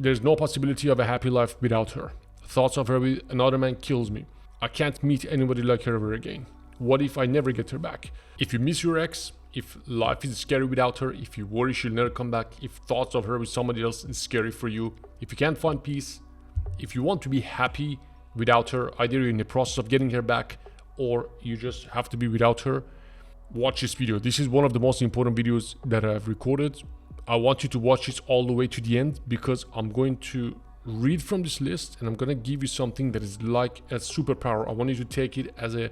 There's no possibility of a happy life without her. Thoughts of her with another man kills me. I can't meet anybody like her ever again. What if I never get her back? If you miss your ex, if life is scary without her, if you worry she'll never come back, if thoughts of her with somebody else is scary for you, if you can't find peace, if you want to be happy without her, either you're in the process of getting her back or you just have to be without her, watch this video. This is one of the most important videos that I've recorded. I want you to watch this all the way to the end because I'm going to read from this list and I'm going to give you something that is like a superpower. I want you to take it as a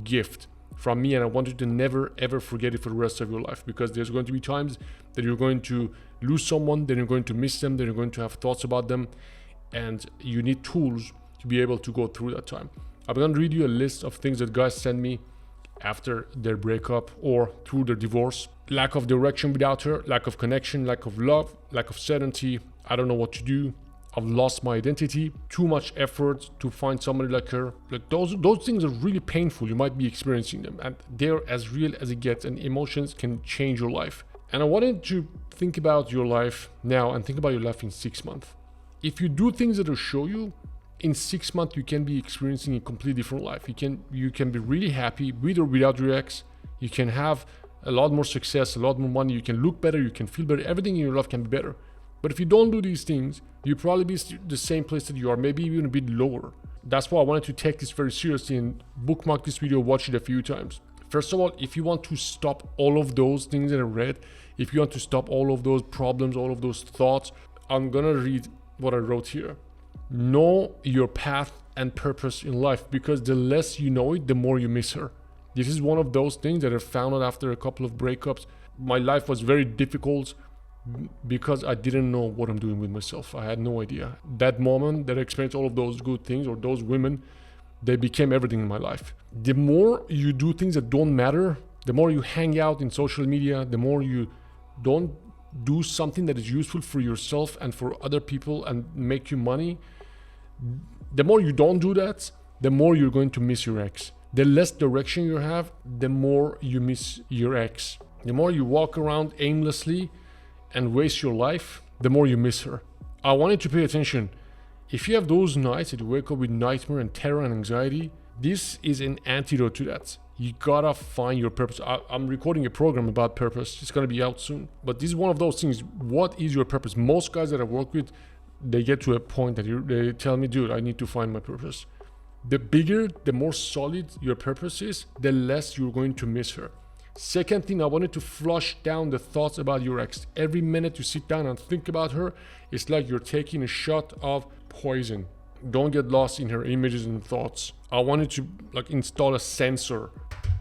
gift from me and I want you to never ever forget it for the rest of your life, because there's going to be times that you're going to lose someone, then you're going to miss them, then you're going to have thoughts about them, and you need tools to be able to go through that time. I'm going to read you a list of things that guys send me after their breakup or through their divorce. Lack of direction without her, lack of connection, lack of love, lack of certainty, I don't know what to do, I've lost my identity, too much effort to find somebody like her. Like those things are really painful. You might be experiencing them and they're as real as it gets, and emotions can change your life. And I wanted to think about your life now and think about your life in 6 months. If you do things that will show you, in 6 months you can be experiencing a completely different life. You can be really happy with or without your ex. You can have a lot more success, a lot more money. You can look better, you can feel better. Everything in your life can be better. But if you don't do these things, you'll probably be the same place that you are, maybe even a bit lower. That's why I wanted to take this very seriously and bookmark this video, watch it a few times. First of all, if you want to stop all of those things that I read, if you want to stop all of those problems, all of those thoughts, I'm gonna read what I wrote here. Know your path and purpose in life, because the less you know it, the more you miss her. This is one of those things that I found out after a couple of breakups. My life was very difficult because I didn't know what I'm doing with myself. I had no idea. That moment that I experienced all of those good things, or those women, they became everything in my life. The more you do things that don't matter, the more you hang out in social media, the more you don't do something that is useful for yourself and for other people and make you money, the more you don't do that, the more you're going to miss your ex. The less direction you have, the more you miss your ex. The more you walk around aimlessly and waste your life, the more you miss her. I want you to pay attention. If you have those nights that you wake up with nightmare and terror and anxiety, this is an antidote to that. You gotta find your purpose. I'm recording a program about purpose. It's gonna be out soon. But this is one of those things. What is your purpose? Most guys that I work with, they get to a point that they tell me, dude, I need to find my purpose. The bigger, the more solid your purpose is, the less you're going to miss her. Second thing, I wanted to flush down the thoughts about your ex. Every minute you sit down and think about her, it's like you're taking a shot of poison. Don't get lost in her images and thoughts. I wanted to install a sensor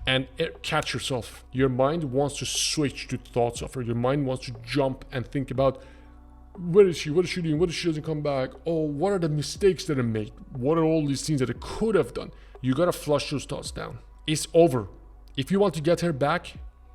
and catch yourself. Your mind wants to switch to thoughts of her. Your mind wants to jump and think about, where is she? What is she doing? What if she doesn't come back? Oh, what are the mistakes that I made? What are all these things that I could have done? You gotta flush those thoughts down. It's over. If you want to get her back,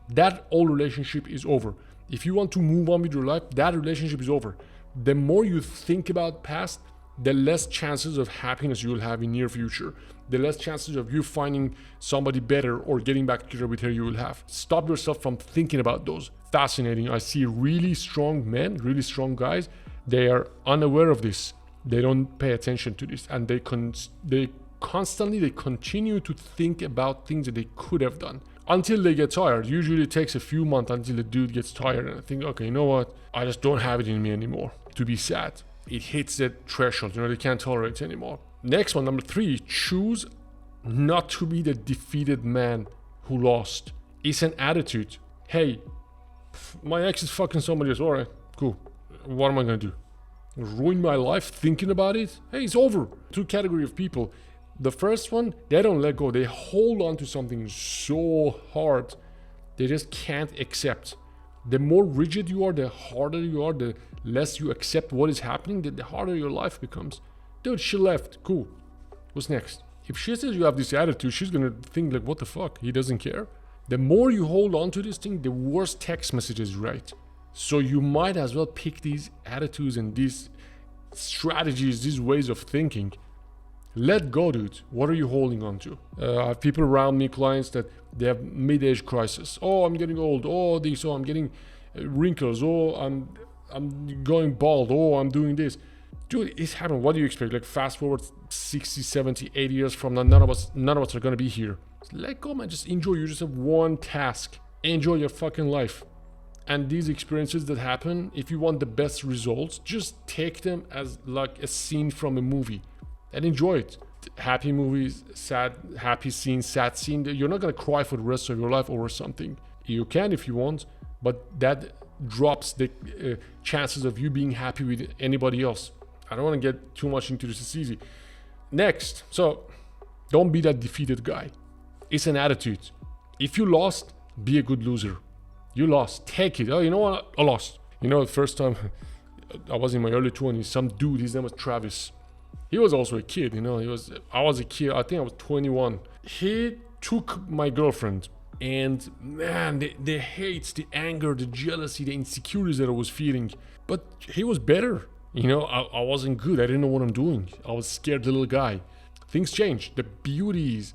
that old relationship is over. If you want to move on with your life, that relationship is over. The more you think about past, the less chances of happiness you will have in near future. The less chances of you finding somebody better or getting back together with her you will have. Stop yourself from thinking about those. Fascinating. I see really strong men, really strong guys. They are unaware of this. They don't pay attention to this, and they continue to think about things that they could have done until they get tired. Usually it takes a few months until the dude gets tired and I think, okay, you know what? I just don't have it in me anymore to be sad. It hits that threshold, they can't tolerate it anymore. Next one, number 3, choose not to be the defeated man who lost. It's an attitude. Hey, my ex is fucking somebody else. All right, cool. What am I gonna do? Ruin my life thinking about it? Hey, it's over. 2 categories of people. The first one, they don't let go. They hold on to something so hard. They just can't accept. The more rigid you are, the harder you are, the less you accept what is happening, the harder your life becomes. Dude, she left. Cool. What's next? If she says you have this attitude, she's gonna think like, what the fuck? He doesn't care. The more you hold on to this thing, the worse text messages write. So you might as well pick these attitudes and these strategies, these ways of thinking. Let go, dude. What are you holding on to? I have people around me, clients, that they have mid-age crisis. Oh, I'm getting old. Oh, this. Oh, I'm getting wrinkles. Oh, I'm going bald. Oh, I'm doing this. Dude, it's happening. What do you expect? Like fast forward 60, 70, 80 years from now, none of us are gonna be here. Let go, man. Just enjoy. You just have one task. Enjoy your fucking life. And these experiences that happen, if you want the best results, just take them as like a scene from a movie and enjoy it. Happy movies, happy scene, sad scene. You're not gonna cry for the rest of your life over something. You can if you want, but that drops the chances of you being happy with anybody else. I don't want to get too much into this. It's easy. Next, so don't be that defeated guy. It's an attitude. If you lost, be a good loser. You lost. Take it. Oh, you know what? I lost. You know, the first time I was in my early 20s, some dude, his name was Travis. He was also a kid, you know. I was a kid. I think I was 21. He took my girlfriend. And man, the hate, the anger, the jealousy, the insecurities that I was feeling. But he was better. You know, I wasn't good. I didn't know what I'm doing. I was scared little guy. Things change. The beauty is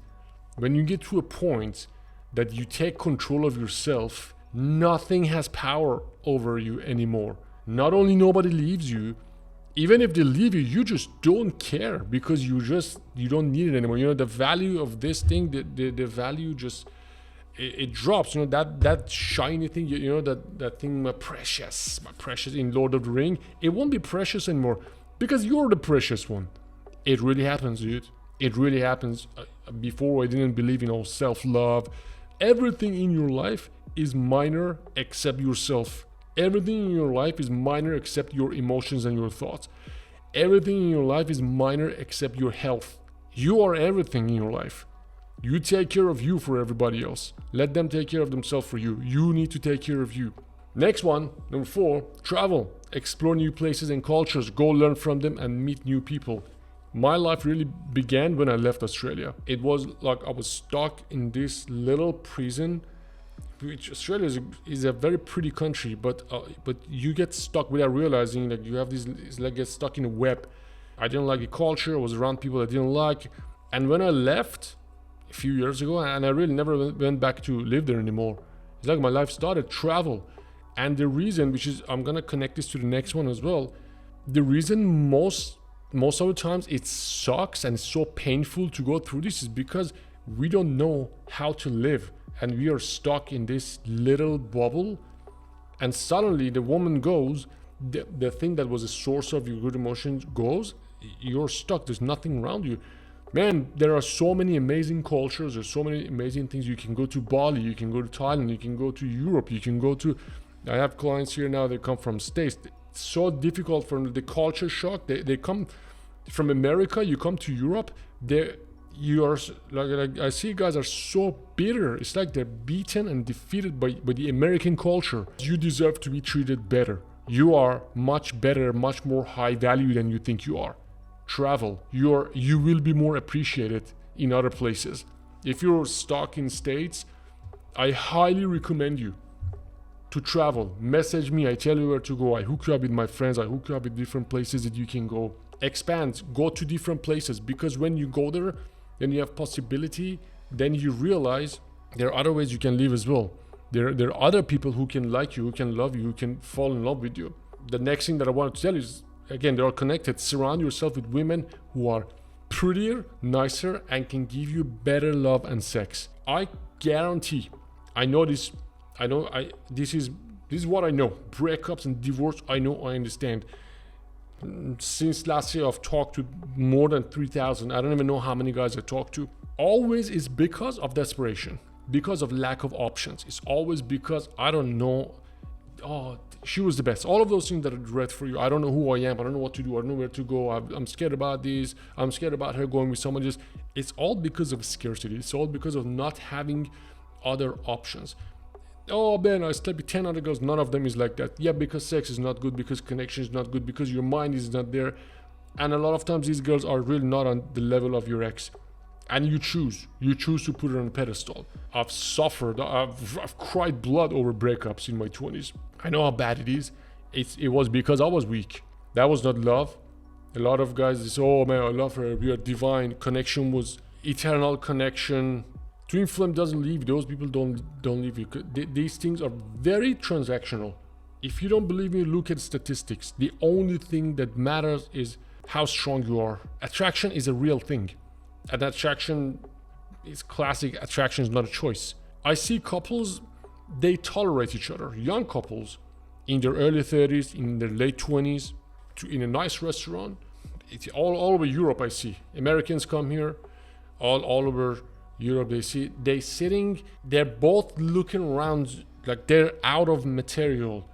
when you get to a point that you take control of yourself, nothing has power over you anymore. Not only nobody leaves you, even if they leave you, you just don't care because you don't need it anymore. You know, the value of this thing, the value just, it drops. You know, that shiny thing, you know, that thing, my precious in Lord of the Ring, it won't be precious anymore because you're the precious one. It really happens, dude. It really happens. Before I didn't believe in all self-love. Everything in your life is minor except yourself. Everything in your life is minor except your emotions and your thoughts. Everything in your life is minor except your health. You are everything in your life. You take care of you for everybody else. Let them take care of themselves for you. You need to take care of you. Next one, number 4, travel. Explore new places and cultures. Go learn from them and meet new people. My life really began when I left Australia. It was like I was stuck in this little prison, which Australia is a very pretty country, but you get stuck without realizing that you have this, it's like get stuck in a web. I didn't like the culture. I was around people I didn't like. And when I left a few years ago, and I really never went back to live there anymore, it's like my life started travel. And the reason, which is, I'm gonna connect this to the next one as well, the reason most of the times it sucks and it's so painful to go through this is because we don't know how to live and we are stuck in this little bubble, and suddenly the woman goes, the thing that was a source of your good emotions goes, you're stuck. There's nothing around you. Man, there are so many amazing cultures. There's so many amazing things. You can go to Bali, you can go to Thailand, you can go to Europe, you can go to, I have clients here now, they come from States. It's so difficult from the culture shock. They come from America, you come to Europe, you are like I see guys are so bitter. It's like they're beaten and defeated by the American culture. You deserve to be treated better. You are much better, much more high value than you think you are. Travel. You will be more appreciated in other places. If you're stuck in States, I highly recommend you to travel. Message me, I tell you where to go. I hook you up with my friends. I hook you up with different places that you can go. Expand, go to different places, because when you go there, then you have possibility, then you realize there are other ways you can live as well. There are other people who can like you, who can love you, who can fall in love with you. The next thing that I want to tell you is, again, they are connected. Surround yourself with women who are prettier, nicer, and can give you better love and sex. I guarantee, this is what I know. Breakups and divorce, I understand. Since last year, I've talked to more than 3,000. I don't even know how many guys I talked to. Always is because of desperation, because of lack of options. It's always because I don't know. Oh, she was the best. All of those things that I read for you. I don't know who I am. I don't know what to do. I don't know where to go. I'm scared about this. I'm scared about her going with someone. It's all because of scarcity. It's all because of not having other options. Oh man, I slept with 10 other girls. None of them is like that. Yeah, because sex is not good, because connection is not good, because your mind is not there. And a lot of times these girls are really not on the level of your ex. And you choose to put her on a pedestal. I've suffered. I've cried blood over breakups in my 20s. I know how bad it is. It was because I was weak. That was not love. A lot of guys say, oh man, I love her. We are divine. Connection was eternal connection. Twin flame doesn't leave. Those people don't leave you. These things are very transactional. If you don't believe me, look at statistics. The only thing that matters is how strong you are. Attraction is a real thing. And attraction is classic. Attraction is not a choice. I see couples, they tolerate each other. Young couples in their early 30s, in their late 20s, in a nice restaurant. It's all over Europe I see. Americans come here, all over Europe they sitting, they're both looking around like they're out of material.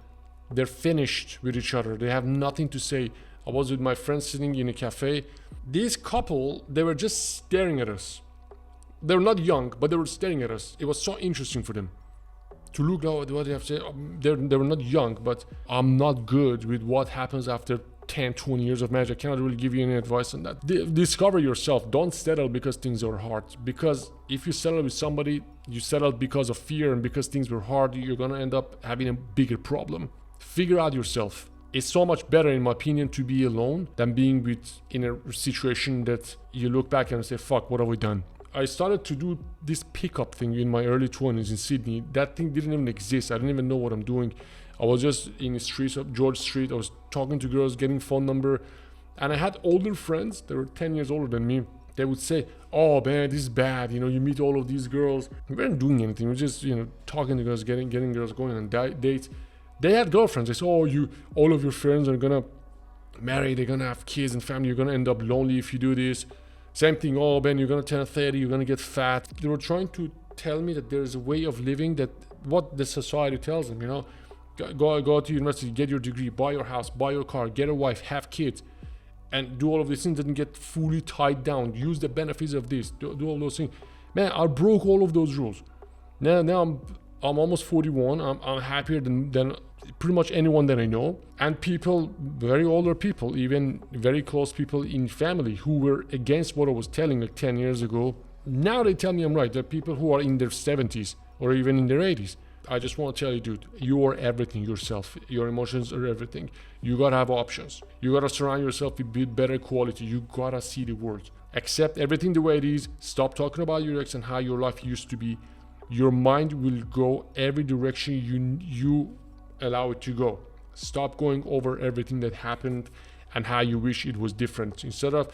They're finished with each other. They have nothing to say. I was with my friends sitting in a cafe. This couple, they were just staring at us. They were not young, but they were staring at us. It was so interesting for them to look at what they have to say. They were not young, but I'm not good with what happens after 10, 20 years of marriage. I cannot really give you any advice on that. Discover yourself. Don't settle because things are hard. Because if you settle with somebody, you settle because of fear and because things were hard, you're going to end up having a bigger problem. Figure out yourself. It's so much better, in my opinion, to be alone than being in a situation that you look back and say, fuck, what have we done? I started to do this pickup thing in my early 20s in Sydney. That thing didn't even exist. I didn't even know what I'm doing. I was just in the streets of George Street. I was talking to girls, getting phone number. And I had older friends that were 10 years older than me. They would say, oh man, this is bad. You meet all of these girls. We weren't doing anything. We were just, talking to girls, getting girls going on dates. They had girlfriends. They said, all of your friends are gonna marry, they're gonna have kids and family, you're gonna end up lonely if you do this. Same thing, oh man, you're gonna turn 30, you're gonna get fat. They were trying to tell me that there's a way of living that what the society tells them, go to university, get your degree, buy your house, buy your car, get a wife, have kids, and do all of these things and get fully tied down, use the benefits of this, do all those things. Man, I broke all of those rules. Now I'm almost 41. I'm happier than pretty much anyone that I know. And people, very older people, even very close people in family who were against what I was telling like 10 years ago, now they tell me I'm right. There are people who are in their 70s or even in their 80s. I just want to tell you, dude, you are everything yourself. Your emotions are everything. You gotta have options. You gotta surround yourself with better quality. You gotta see the world. Accept everything the way it is. Stop talking about your ex and how your life used to be. Your mind will go every direction you allow it to go. Stop going over everything that happened and how you wish it was different. Instead of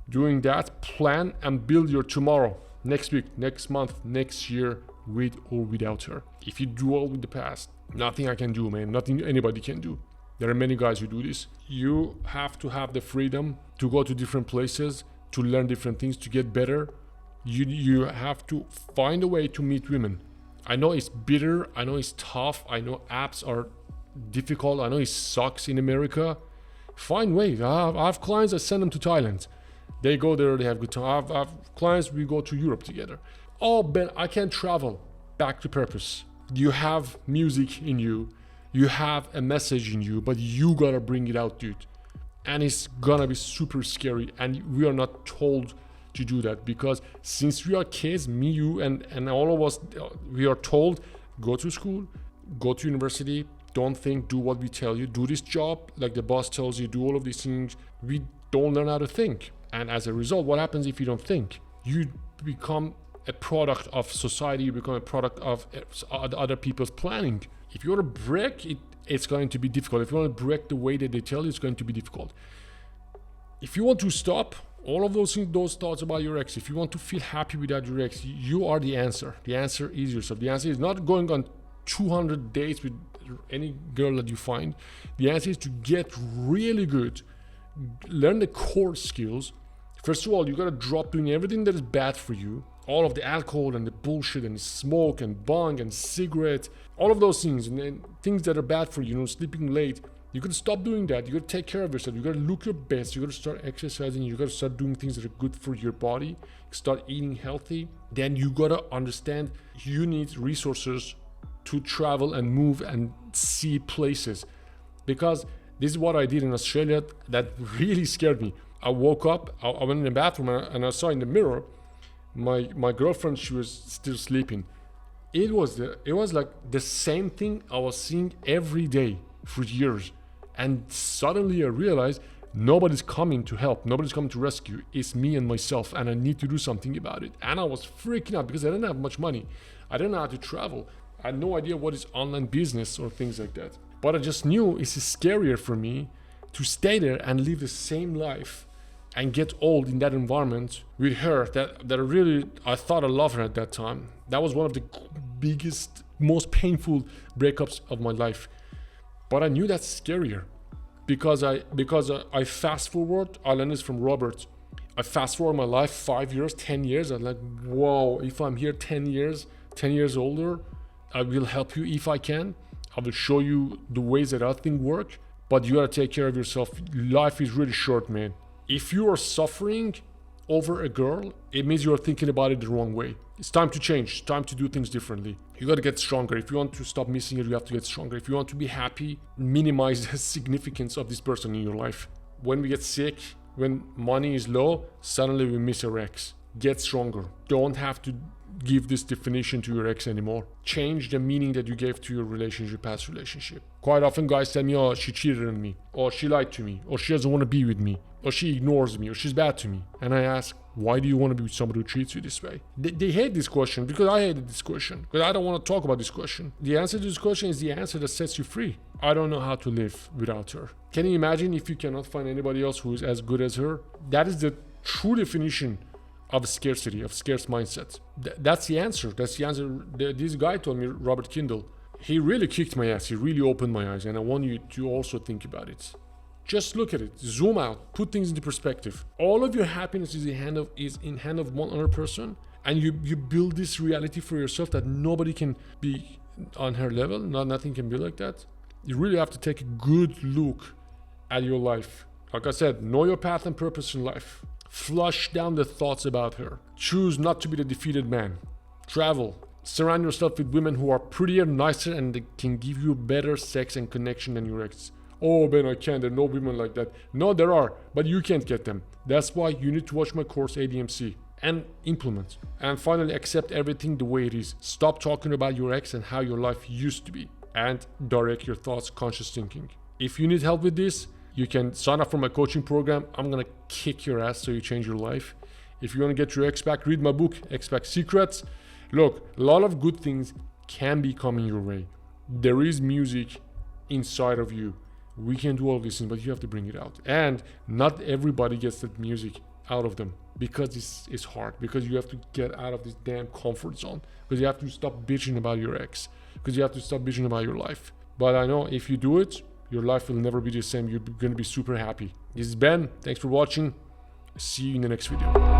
doing that, plan and build your tomorrow, next week, next month, next year, with or without her. If you dwell with the past, nothing I can do, man. Nothing anybody can do. There are many guys who do this. You have to have the freedom to go to different places, to learn different things, to get better. You have to find a way to meet women. I know it's bitter. I know it's tough. I know apps are difficult. I know it sucks in America. Find ways. I have clients, I send them to Thailand. They go there, they have good time. I have clients, we go to Europe together. Oh, Ben, I can't travel. Back to purpose. You have music in you. You have a message in you, but you gotta bring it out, dude. And it's gonna be super scary. And we are not told to do that because since we are kids, me, you, and all of us, we are told, go to school, go to university, don't think, do what we tell you, do this job like the boss tells you, do all of these things. We don't learn how to think. And as a result, what happens if you don't think? You become a product of society, you become a product of other people's planning. If you want to break it, it's going to be difficult. If you want to break the way that they tell you, it's going to be difficult. If you want to stop all of those things, those thoughts about your ex, if you want to feel happy without your ex, you are the answer. The answer is yourself. The answer is not going on 200 dates with any girl that you find. The answer is to get really good, learn the core skills. First of all, you gotta drop doing everything that is bad for you. All of the alcohol and the bullshit and the smoke and bong and cigarette, all of those things and things that are bad for you, sleeping late. You gotta stop doing that. You gotta take care of yourself. You gotta look your best. You gotta start exercising. You gotta start doing things that are good for your body. Start eating healthy. Then you gotta understand you need resources to travel and move and see places. Because this is what I did in Australia that really scared me. I woke up, I went in the bathroom and I saw in the mirror my girlfriend, she was still sleeping. It was like the same thing I was seeing every day for years. And suddenly I realized nobody's coming to help, nobody's coming to rescue. It's me and myself, and I need to do something about it. And I was freaking out because I didn't have much money. I didn't know how to travel. I had no idea what is online business or things like that. But I just knew it's scarier for me to stay there and live the same life and get old in that environment with her that really, I thought I loved her at that time. That was one of the biggest, most painful breakups of my life. But I knew that's scarier because I fast forward. I learned this from Robert. I fast forward my life 5 years, 10 years. I'm like, whoa, if I'm here 10 years older, I will help you if I can. I will show you the ways that I think work, but you gotta take care of yourself. Life is really short, man. If you are suffering over a girl, it means you're thinking about it the wrong way. It's time to change. It's time to do things differently. You gotta get stronger. If you want to stop missing it, you have to get stronger. If you want to be happy, minimize the significance of this person in your life. When we get sick, when money is low, suddenly we miss our ex. Get stronger. Don't have to give this definition to your ex anymore. Change the meaning that you gave to your relationship, past relationship. Quite often guys tell me, oh, she cheated on me, or she lied to me, or she doesn't want to be with me, or she ignores me, or she's bad to me. And I ask, why do you want to be with somebody who treats you this way? They hate this question because I hated this question, because I don't want to talk about this question. The answer to this question is the answer that sets you free. I don't know how to live without her. Can you imagine if you cannot find anybody else who is as good as her? That is the true definition of scarcity, of scarce mindset. That's the answer. That's the answer. This guy told me, Robert Kindle. He really kicked my ass. He really opened my eyes, and I want you to also think about it. Just look at it. Zoom out. Put things into perspective. All of your happiness is in hand of one other person, and you build this reality for yourself that nobody can be on her level. Nothing can be like that. You really have to take a good look at your life. Like I said, know your path and purpose in life. Flush down the thoughts about her. Choose not to be the defeated man. Travel. Surround yourself with women who are prettier, nicer, and they can give you better sex and connection than your ex. Oh, Ben, I can't. There are no women like that. No, there are, but you can't get them. That's why you need to watch my course, ADMC, and implement. And finally, accept everything the way it is. Stop talking about your ex and how your life used to be, and direct your thoughts, conscious thinking. If you need help with this, you can sign up for my coaching program. I'm gonna kick your ass so you change your life. If you wanna get your ex back, read my book, Ex Back Secrets. Look, a lot of good things can be coming your way. There is music inside of you. We can do all these things, but you have to bring it out. And not everybody gets that music out of them because it's hard, because you have to get out of this damn comfort zone, because you have to stop bitching about your ex, because you have to stop bitching about your life. But I know if you do it, your life will never be the same. You're going to be super happy. This is Ben. Thanks for watching. See you in the next video.